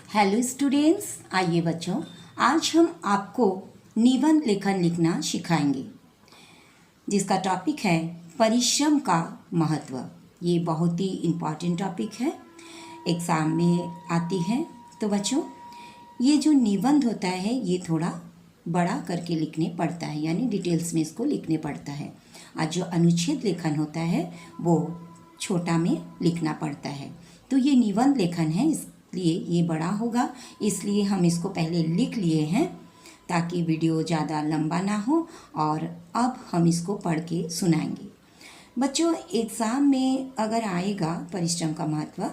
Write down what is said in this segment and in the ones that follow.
Hello students, आइए बच्चों, आज हम आपको निबंध लेखन लिखना सिखाएंगे जिसका टॉपिक है परिश्रम का महत्व। ये बहुत ही इम्पॉर्टेंट टॉपिक है, एग्ज़ाम में आती है। तो बच्चों, ये जो निबंध होता है ये थोड़ा बड़ा करके लिखने पड़ता है, यानी डिटेल्स में इसको लिखने पड़ता है। आज जो अनुच्छेद लेखन होता है वो छोटा में लिखना पड़ता है। तो ये निबंध लेखन है, इसलिए ये बड़ा होगा, इसलिए हम इसको पहले लिख लिए हैं ताकि वीडियो ज़्यादा लंबा ना हो। और अब हम इसको पढ़ के सुनाएंगे। बच्चों, एग्ज़ाम में अगर आएगा परिश्रम का महत्व,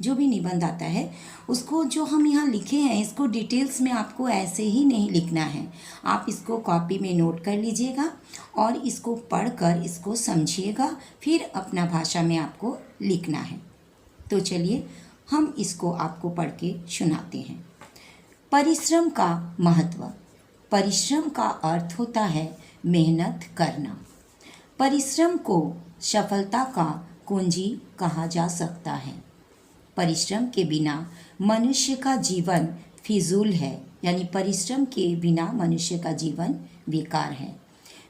जो भी निबंध आता है उसको जो हम यहाँ लिखे हैं इसको डिटेल्स में आपको ऐसे ही नहीं लिखना है। आप इसको कॉपी में नोट कर लीजिएगा और इसको पढ़कर इसको समझिएगा, फिर अपना भाषा में आपको लिखना है। तो चलिए हम इसको आपको पढ़ के सुनाते हैं। परिश्रम का महत्व। परिश्रम का अर्थ होता है मेहनत करना। परिश्रम को सफलता का कुंजी कहा जा सकता है। परिश्रम के बिना मनुष्य का जीवन फिजूल है, यानी परिश्रम के बिना मनुष्य का जीवन बेकार है।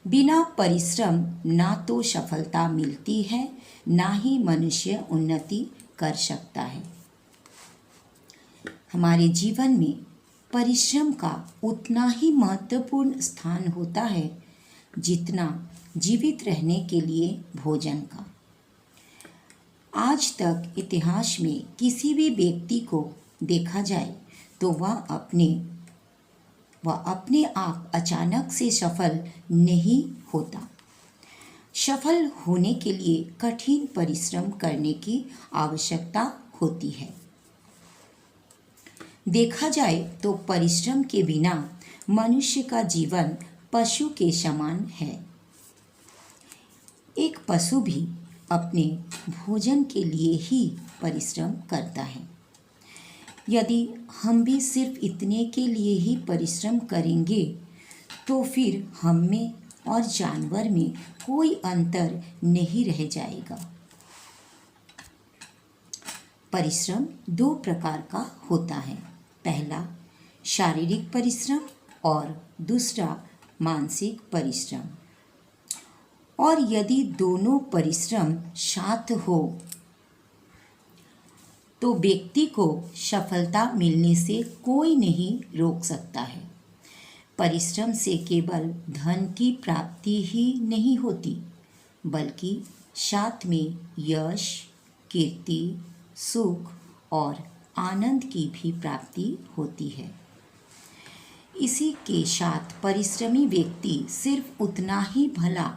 बिना परिश्रम ना तो सफलता मिलती है, ना ही मनुष्य उन्नति कर सकता है। हमारे जीवन में परिश्रम का उतना ही महत्वपूर्ण स्थान होता है जितना जीवित रहने के लिए भोजन का। आज तक इतिहास में किसी भी व्यक्ति को देखा जाए तो वह अपने आप अचानक से सफल नहीं होता। सफल होने के लिए कठिन परिश्रम करने की आवश्यकता होती है। देखा जाए तो परिश्रम के बिना मनुष्य का जीवन पशु के समान है। एक पशु भी अपने भोजन के लिए ही परिश्रम करता है। यदि हम भी सिर्फ इतने के लिए ही परिश्रम करेंगे तो फिर हम में और जानवर में कोई अंतर नहीं रह जाएगा। परिश्रम दो प्रकार का होता है, पहला शारीरिक परिश्रम और दूसरा मानसिक परिश्रम। और यदि दोनों परिश्रम साथ हो तो व्यक्ति को सफलता मिलने से कोई नहीं रोक सकता है। परिश्रम से केवल धन की प्राप्ति ही नहीं होती, बल्कि साथ में यश, कीर्ति, सुख और आनंद की भी प्राप्ति होती है। इसी के साथ परिश्रमी व्यक्ति सिर्फ उतना ही भला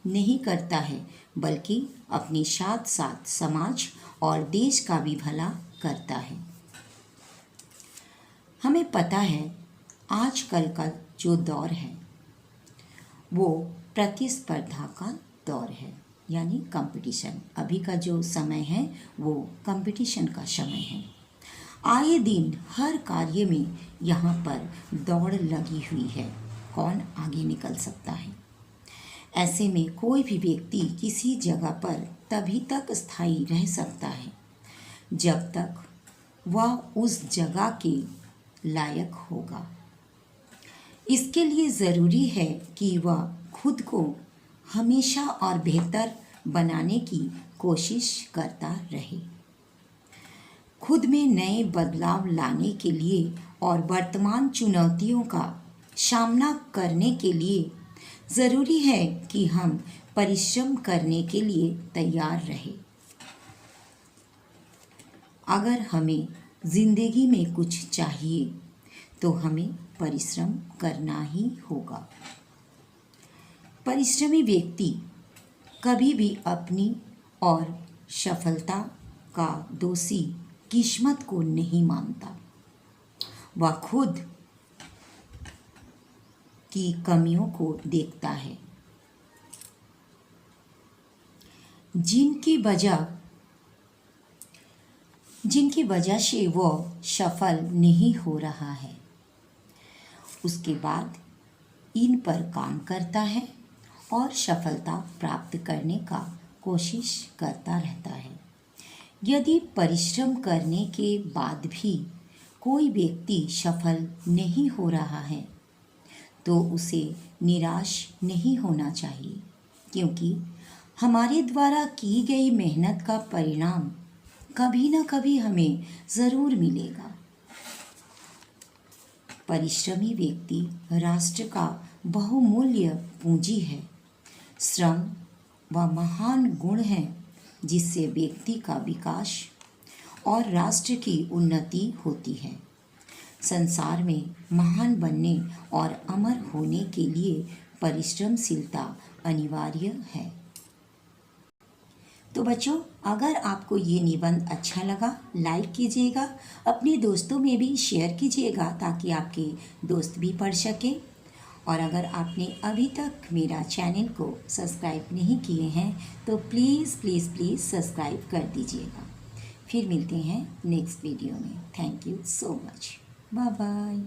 नहीं करता है, बल्कि अपने साथ साथ समाज और देश का भी भला करता है। हमें पता है आजकल का जो दौर है वो प्रतिस्पर्धा का दौर है, यानी कंपटीशन। अभी का जो समय है वो कंपटीशन का समय है। आए दिन हर कार्य में यहाँ पर दौड़ लगी हुई है, कौन आगे निकल सकता है। ऐसे में कोई भी व्यक्ति किसी जगह पर तभी तक स्थायी रह सकता है जब तक वह उस जगह के लायक होगा। इसके लिए ज़रूरी है कि वह खुद को हमेशा और बेहतर बनाने की कोशिश करता रहे। खुद में नए बदलाव लाने के लिए और वर्तमान चुनौतियों का सामना करने के लिए ज़रूरी है कि हम परिश्रम करने के लिए तैयार रहें। अगर हमें ज़िंदगी में कुछ चाहिए तो हमें परिश्रम करना ही होगा। परिश्रमी व्यक्ति कभी भी अपनी और सफलता का दोषी किस्मत को नहीं मानता। वह खुद की कमियों को देखता है, जिनकी वजह से वो सफल नहीं हो रहा है। उसके बाद इन पर काम करता है और सफलता प्राप्त करने का कोशिश करता रहता है। यदि परिश्रम करने के बाद भी कोई व्यक्ति सफल नहीं हो रहा है तो उसे निराश नहीं होना चाहिए, क्योंकि हमारे द्वारा की गई मेहनत का परिणाम कभी ना कभी हमें ज़रूर मिलेगा। परिश्रमी व्यक्ति राष्ट्र का बहुमूल्य पूंजी है। श्रम वह महान गुण है जिससे व्यक्ति का विकास और राष्ट्र की उन्नति होती है। संसार में महान बनने और अमर होने के लिए परिश्रमशीलता अनिवार्य है। तो बच्चों, अगर आपको ये निबंध अच्छा लगा, लाइक कीजिएगा, अपने दोस्तों में भी शेयर कीजिएगा ताकि आपके दोस्त भी पढ़ सकें। और अगर आपने अभी तक मेरा चैनल को सब्सक्राइब नहीं किए हैं तो प्लीज़ प्लीज़ प्लीज़ सब्सक्राइब कर दीजिएगा। फिर मिलते हैं नेक्स्ट वीडियो में। Thank you so much. Bye bye.